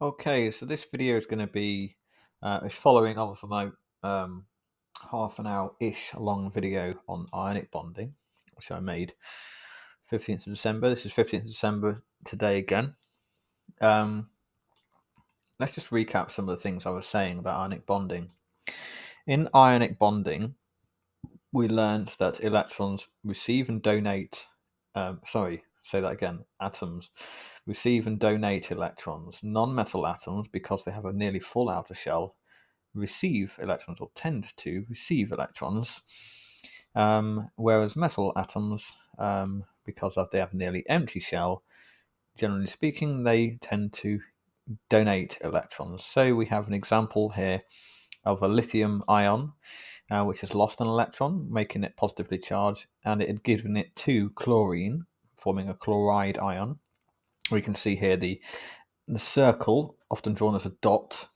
Okay, so this video is going to be following on from my half an hour-ish long video on ionic bonding, which I made 15th of December. This is 15th of December today again. Let's just recap some of the things I was saying about ionic bonding. In ionic bonding, we learned that electrons receive and donate, atoms receive and donate electrons. Non-metal atoms, because they have a nearly full outer shell, receive electrons or tend to receive electrons, whereas metal atoms, because they have a nearly empty shell, generally speaking, they tend to donate electrons. So we have an example here of a lithium ion, which has lost an electron, making it positively charged, and it had given it to chlorine, forming a chloride ion. We can see here the circle, often drawn as a dot,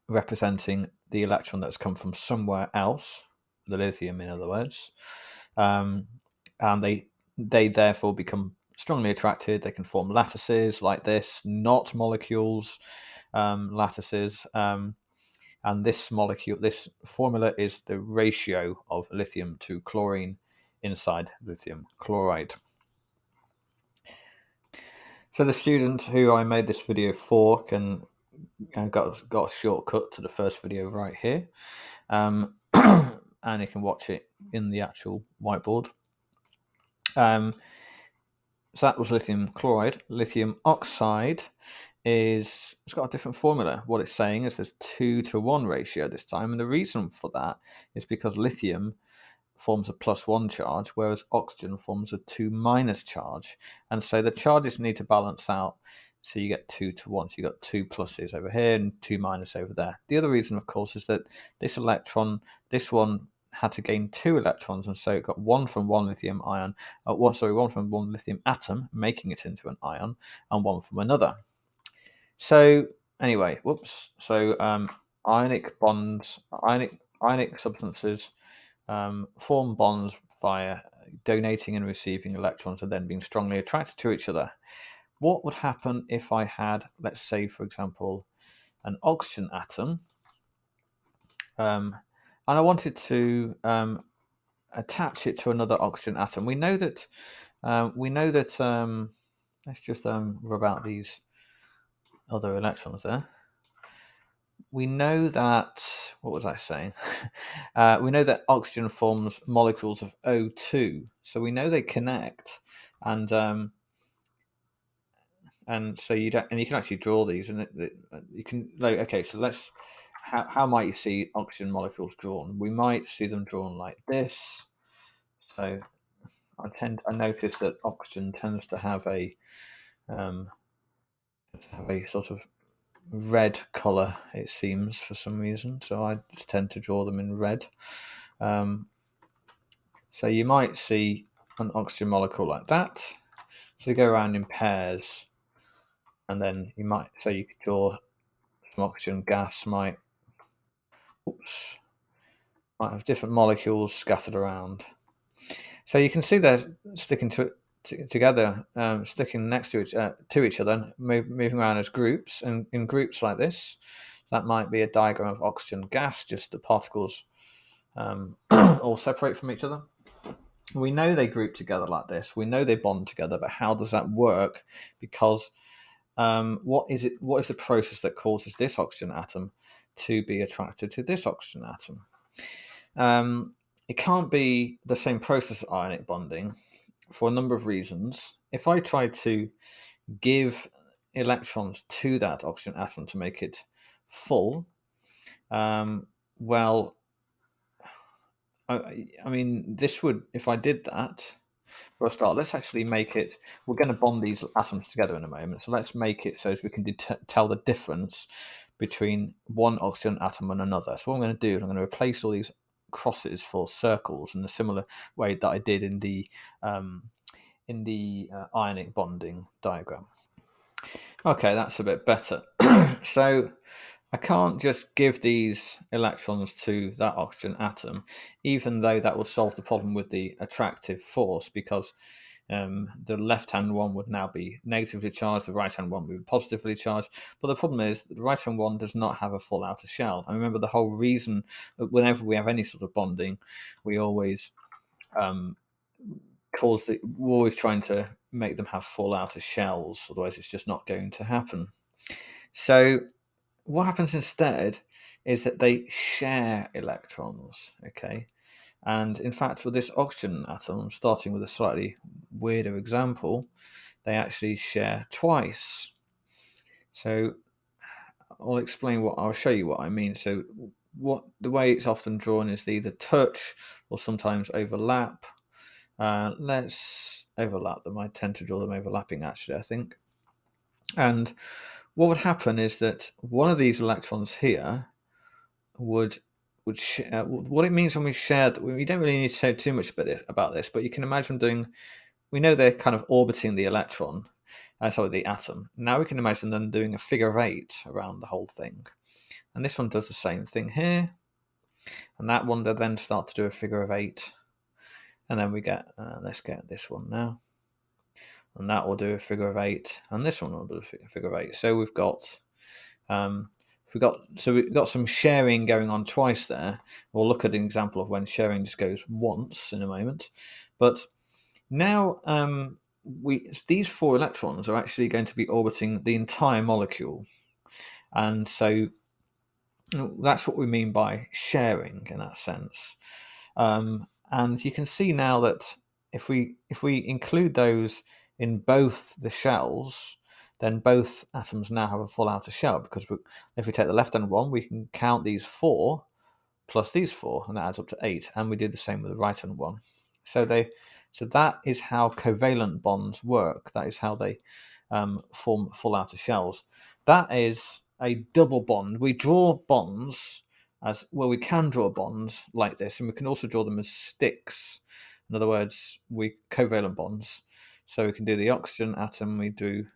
representing the electron that's come from somewhere else, the lithium in other words, and they therefore become strongly attracted. They can form lattices like this, not molecules, lattices, and this formula is the ratio of lithium to chlorine inside lithium chloride. So the student who I made this video for got a shortcut to the first video right here, and you can watch it in the actual whiteboard. So that was lithium chloride. Lithium oxide it's got a different formula. What it's saying is there's 2-to-1 ratio this time, and the reason for that is because lithium forms a +1 charge, whereas oxygen forms a 2- charge, and so the charges need to balance out. So you get 2-to-1. So you got 2 pluses over here and 2 minuses over there. The other reason, of course, is that this one had to gain 2 electrons, and so it got one from one lithium ion. One from one lithium atom, making it into an ion, and one from another. So anyway, So ionic bonds, ionic substances form bonds via donating and receiving electrons and then being strongly attracted to each other. What would happen if I had, let's say, for example, an oxygen atom, and I wanted to attach it to another oxygen atom? We know that. Let's just rub out these other electrons there. We know that, what was I saying? We know that oxygen forms molecules of O2, so we know they connect, and so you can actually draw these, and you can okay. So how might you see oxygen molecules drawn? We might see them drawn like this. So I notice that oxygen tends to have a sort of red color, it seems, for some reason, so I just tend to draw them in red. So you might see an oxygen molecule like that, so they go around in pairs, and then you could draw some oxygen gas might have different molecules scattered around. So you can see they're sticking together, sticking next to each other, moving around as groups, and in groups like this. That might be a diagram of oxygen gas, just the particles all separate from each other. We know they group together like this. We know they bond together, but how does that work? Because what is the process that causes this oxygen atom to be attracted to this oxygen atom? It can't be the same process as ionic bonding for a number of reasons. If I try to give electrons to that oxygen atom to make it full, well, I mean, this would, if I did that, for a start, let's actually make it, we're going to bond these atoms together in a moment, so let's make it so as we can tell the difference between one oxygen atom and another. So what I'm going to do is I'm going to replace all these crosses for circles in a similar way that I did in the ionic bonding diagram. Okay, that's a bit better. So I can't just give these electrons to that oxygen atom, even though that would solve the problem with the attractive force, because the left-hand one would now be negatively charged, the right-hand one would be positively charged. But the problem is that the right-hand one does not have a full outer shell. And remember, the whole reason that whenever we have any sort of bonding, we always we're always trying to make them have full outer shells, otherwise it's just not going to happen. So what happens instead is that they share electrons, okay? And in fact, with this oxygen atom, starting with a slightly weirder example, they actually share twice. So I'll show you what I mean. So the way it's often drawn is they either touch or sometimes overlap. Let's overlap them. I tend to draw them overlapping, actually, I think. And what would happen is that one of these electrons here would what it means when we share. We don't really need to say too much about this, but you can imagine we know they're kind of orbiting the electron, the atom. Now we can imagine them doing a figure of 8 around the whole thing. And this one does the same thing here. And that one will then start to do a figure of 8. And then we get, let's get this one now. And that will do a figure of 8. And this one will do a figure of 8. So we've got some sharing going on twice there. We'll look at an example of when sharing just goes once in a moment. But now these 4 electrons are actually going to be orbiting the entire molecule. And so that's what we mean by sharing in that sense. And you can see now that if we include those in both the shells, then both atoms now have a full outer shell, because if we take the left-hand one, we can count these 4 plus these 4, and that adds up to 8. And we do the same with the right-hand one. So that is how covalent bonds work. That is how they form full outer shells. That is a double bond. We draw bonds we can draw bonds like this, and we can also draw them as sticks. In other words, covalent bonds. So we can do the oxygen atom, we do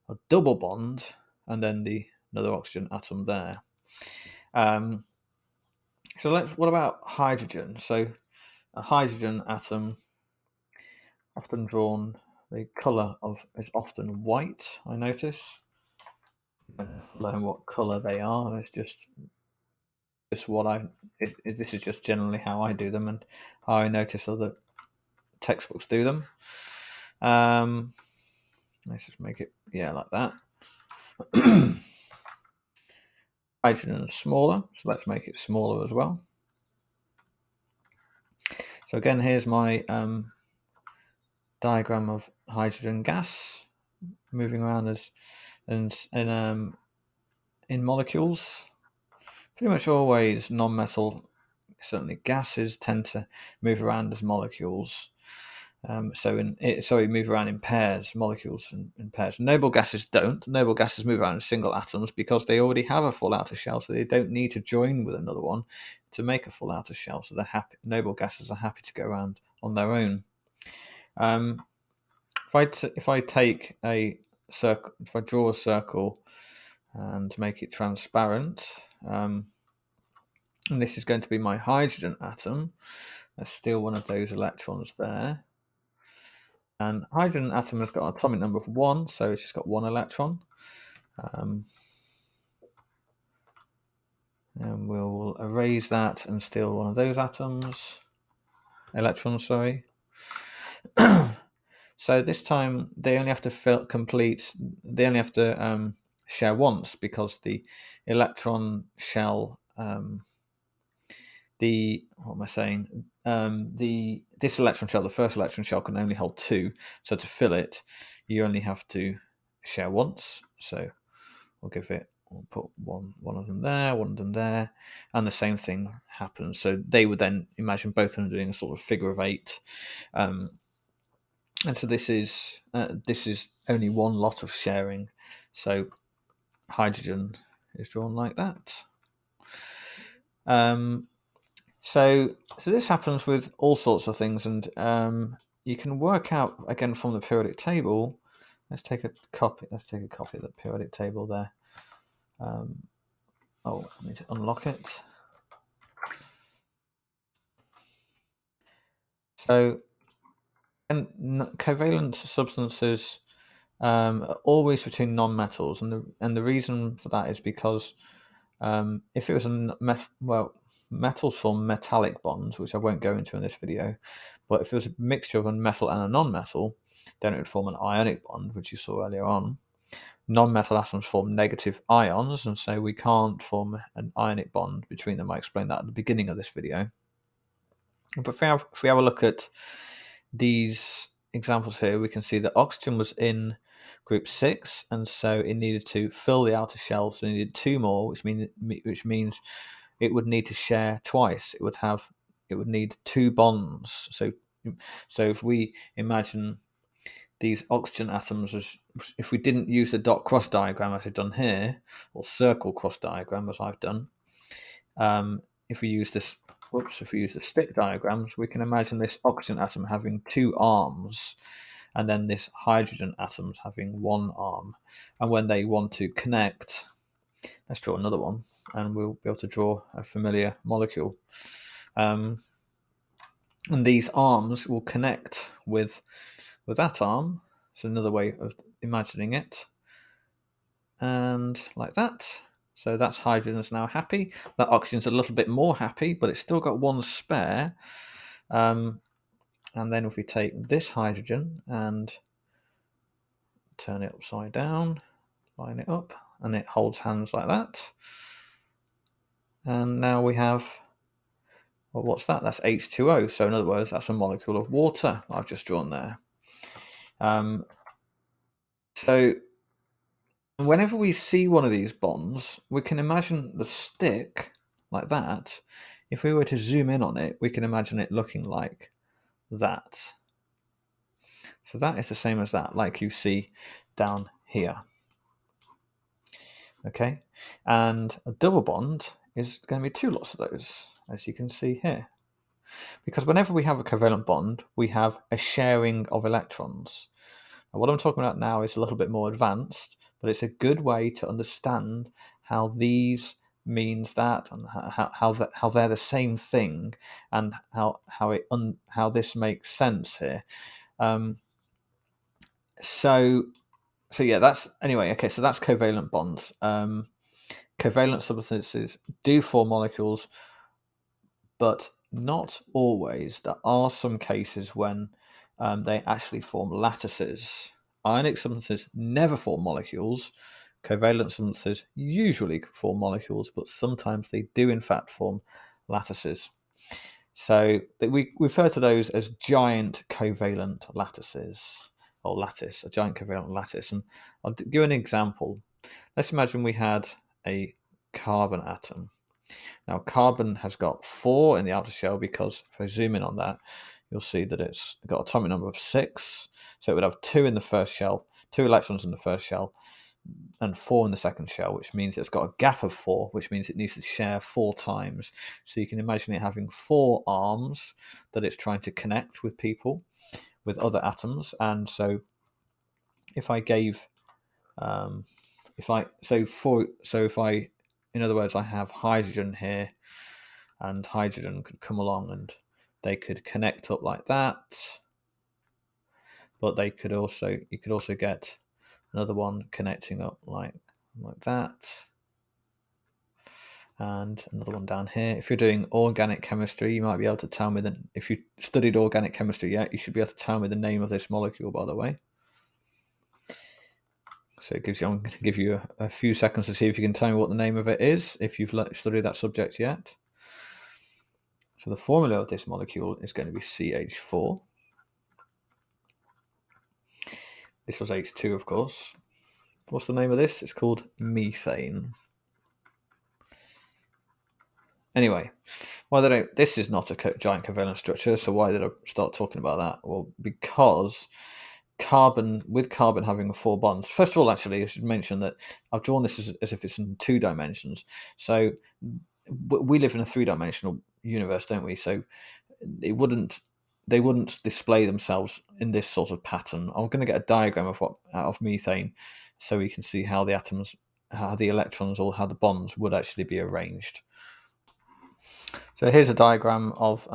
a double bond, and then another oxygen atom there. What about hydrogen? So a hydrogen atom, often drawn, the colour is often white, I notice. I don't know what colour they are, it's just this is just generally how I do them and how I notice other textbooks do them. Let's just make it, like that. Hydrogen is smaller, so let's make it smaller as well. So again, here's my diagram of hydrogen gas moving around in molecules. Pretty much always non-metal, certainly gases, tend to move around as molecules. Move around in pairs, molecules in pairs. Noble gases don't. Noble gases move around in single atoms because they already have a full outer shell, so they don't need to join with another one to make a full outer shell. So they're happy. Noble gases are happy to go around on their own. If I take a circle, if I draw a circle and make it transparent, and this is going to be my hydrogen atom. There's still one of those electrons there. And hydrogen atom has got an atomic number of 1, so it's just got 1 electron. And we'll erase that and steal one of those electrons, sorry. So this time they only have to share once, because the electron shell, this electron shell, the first electron shell, can only hold 2. So to fill it, you only have to share once. So we'll put one of them there, one of them there, and the same thing happens. So they would then imagine both of them doing a sort of figure of 8. And so this is only one lot of sharing. So hydrogen is drawn like that. So this happens with all sorts of things, and you can work out again from the periodic table. Let's take a copy of the periodic table there. I need to unlock it. So And covalent substances are always between non-metals, and the reason for that is because if it was metals form metallic bonds, which I won't go into in this video, but if it was a mixture of a metal and a non-metal, then it would form an ionic bond, which you saw earlier on. Non-metal atoms form negative ions, and so we can't form an ionic bond between them. I explained that at the beginning of this video. But if we have a look at these examples here, we can see that oxygen was in group 6, and so it needed to fill the outer shell, so it needed 2 more, which means it would need to share twice. It would need 2 bonds. So if we imagine these oxygen atoms as, if we didn't use the dot cross diagram as I've done here, or circle cross diagram as I've done, if we use the stick diagrams, we can imagine this oxygen atom having 2 arms, and then this hydrogen atoms having 1 arm. And when they want to connect, let's draw another one, and we'll be able to draw a familiar molecule. And these arms will connect with that arm. It's another way of imagining it. And like that. So that's hydrogen is now happy. That oxygen's a little bit more happy, but it's still got 1 spare. And then if we take this hydrogen and turn it upside down, line it up, and it holds hands like that. And now we have, well, what's that? That's H2O. So in other words, that's a molecule of water I've just drawn there. So whenever we see one of these bonds, we can imagine the stick like that. If we were to zoom in on it, we can imagine it looking like that. So that is the same as that, like you see down here. Okay, and a double bond is going to be 2 lots of those, as you can see here. Because whenever we have a covalent bond, we have a sharing of electrons. Now, what I'm talking about now is a little bit more advanced, but it's a good way to understand how these means that, and how they're the same thing, and how this makes sense here. So yeah, that's anyway. Okay, so that's covalent bonds. Covalent substances do form molecules, but not always. There are some cases when they actually form lattices. Ionic substances never form molecules. Covalent substances usually form molecules, but sometimes they do in fact form lattices. So we refer to those as giant covalent lattices, or lattice, a giant covalent lattice. And I'll give you an example. Let's imagine we had a carbon atom. Now, carbon has got 4 in the outer shell, because if I zoom in on that, you'll see that it's got an atomic number of 6. So it would have 2 in the first shell, 2 electrons in the first shell, and 4 in the second shell, which means it's got a gap of 4, which means it needs to share 4 times. So you can imagine it having 4 arms that it's trying to connect with people, with other atoms. And so if I gave, in other words, I have hydrogen here, and hydrogen could come along and they could connect up like that. But you could also get another one connecting up like that, and another one down here. If you're doing organic chemistry, you might be able to tell me that, if you studied organic chemistry yet, you should be able to tell me the name of this molecule, by the way. So I'm going to give you a few seconds to see if you can tell me what the name of it is, if you've studied that subject yet. So the formula of this molecule is going to be CH4. This was H2, of course. What's the name of this? It's called methane. Anyway, this is not a giant covalent structure, so why did I start talking about that? Well, because with carbon having 4 bonds. First of all, actually, I should mention that I've drawn this as if it's in 2 dimensions. So we live in a 3-dimensional universe, don't we? So they wouldn't display themselves in this sort of pattern. I'm going to get a diagram out of methane, so we can see how the atoms, how the electrons, or how the bonds would actually be arranged. So here's a diagram of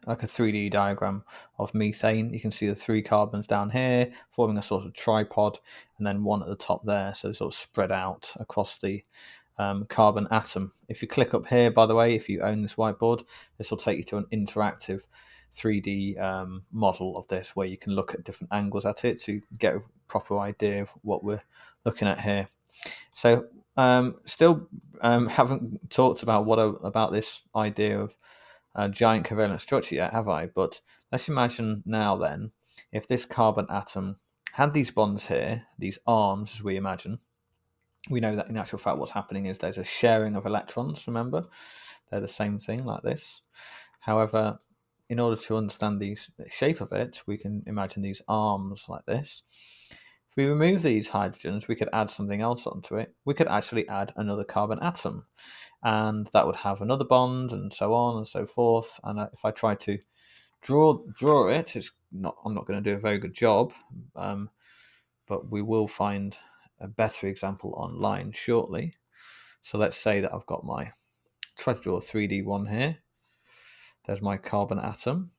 like a 3D diagram of methane. You can see the 3 carbons down here forming a sort of tripod, and then one at the top there, so sort of spread out across the carbon atom. If you click up here, by the way, if you own this whiteboard, this will take you to an interactive 3D model of this, where you can look at different angles at it to get a proper idea of what we're looking at here. So still haven't talked about about this idea of a giant covalent structure yet, have I? But let's imagine now then, if this carbon atom had these bonds here, these arms as we imagine, we know that in actual fact what's happening is there's a sharing of electrons, remember? They're the same thing like this. However, in order to understand the shape of it, we can imagine these arms like this. If we remove these hydrogens, we could add something else onto it. We could actually add another carbon atom, and that would have another bond, and so on and so forth. And if I try to draw it, I'm not going to do a very good job, but we will find a better example online shortly. So let's say that I've got try to draw a 3D one here. There's my carbon atom,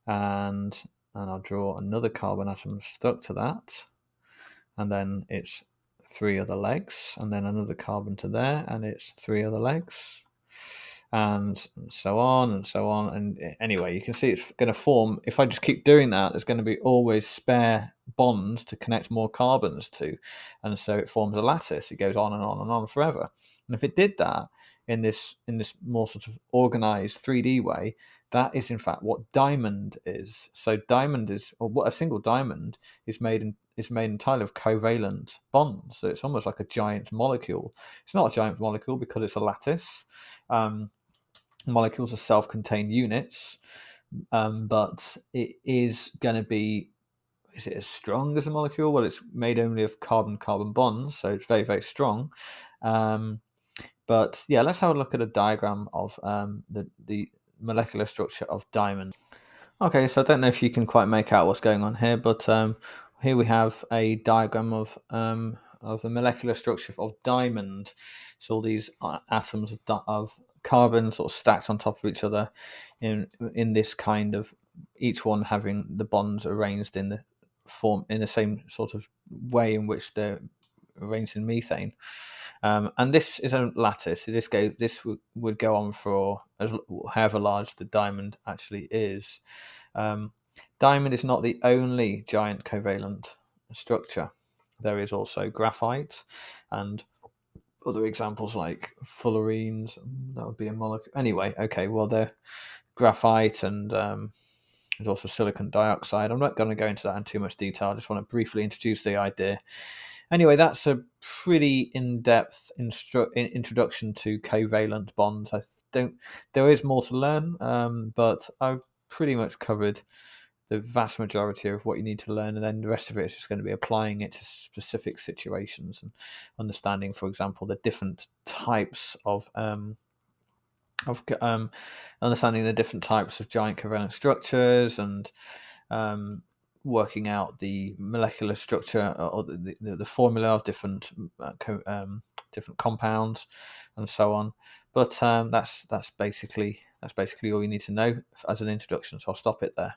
and I'll draw another carbon atom stuck to that, and then it's 3 other legs, and then another carbon to there, and it's 3 other legs, and so on and so on. And anyway, you can see it's going to form, if I just keep doing that, there's going to be always spare bonds to connect more carbons to, and so it forms a lattice. It goes on and on and on forever. And if it did that in this more sort of organized 3D way, that is in fact what diamond is. So diamond is, or what a single diamond is made entirely of covalent bonds. So it's almost like a giant molecule. It's not a giant molecule because it's a lattice. Molecules are self-contained units, but it is going to be, is it as strong as a molecule? Well, it's made only of carbon-carbon bonds, so it's very, very strong. But yeah, let's have a look at a diagram of the molecular structure of diamond. Okay, so I don't know if you can quite make out what's going on here, but here we have a diagram of a molecular structure of diamond. So all these atoms of carbon sort of stacked on top of each other in this kind of, each one having the bonds arranged in the same sort of way in which they're arranged in methane. And this is a lattice. This would go on for however large the diamond actually is. Diamond is not the only giant covalent structure. There is also graphite and other examples like fullerenes. That would be a molecule. Anyway, okay, well, they're graphite, and there's also silicon dioxide. I'm not going to go into that in too much detail. I just want to briefly introduce the idea. Anyway, that's a pretty in-depth introduction to covalent bonds. There is more to learn, but I've pretty much covered the vast majority of what you need to learn, and then the rest of it is just going to be applying it to specific situations and understanding, for example, the different types of understanding the different types of giant covalent structures, and working out the molecular structure or the formula of different compounds and so on. But that's basically all you need to know as an introduction. So I'll stop it there.